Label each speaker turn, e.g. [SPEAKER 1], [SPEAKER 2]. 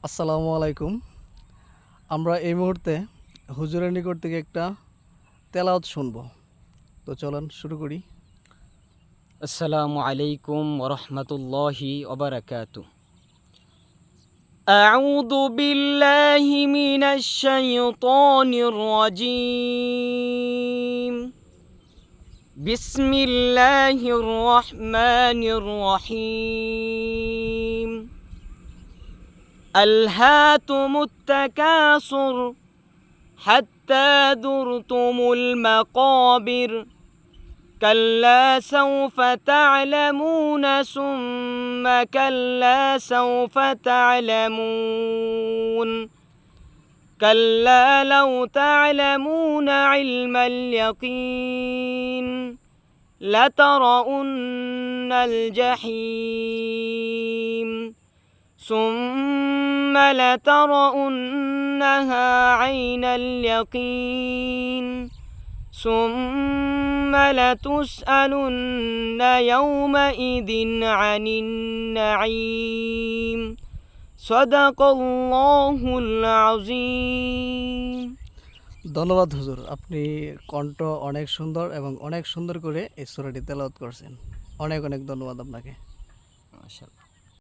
[SPEAKER 1] আসসালামু আলাইকুম। আমরা এই মুহূর্তে হুজুরের নিকট থেকে একটা তেলাওয়াত শুনব। তো চলুন শুরু করি।
[SPEAKER 2] আসসালামু আলাইকুম ওরহমতুল্লাহি ওবারাকাতু। আউযু বিল্লাহি মিনাশ শাইতানির রাজীম। বিসমিল্লাহির রহমানির রহিম। আলহাকুমুত তাকাসুর হাত্তা যুরতুমুল মাকাবির। كلا سوف تعلمون ثم كلا سوف تعلمون كلا لو تعلمون علم اليقين لترؤن الجحيم ثم لترؤنها عين اليقين ثم لتسألن يومئذ عن النعيم صدق الله العظيم।
[SPEAKER 1] ধন্যবাদ হুজুর, আপনি কণ্ঠ অনেক সুন্দর এবং অনেক সুন্দর করে এই সূরাটি তেলাওয়াত করছেন। অনেক অনেক ধন্যবাদ আপনাকে।
[SPEAKER 2] মাশাআল্লাহ।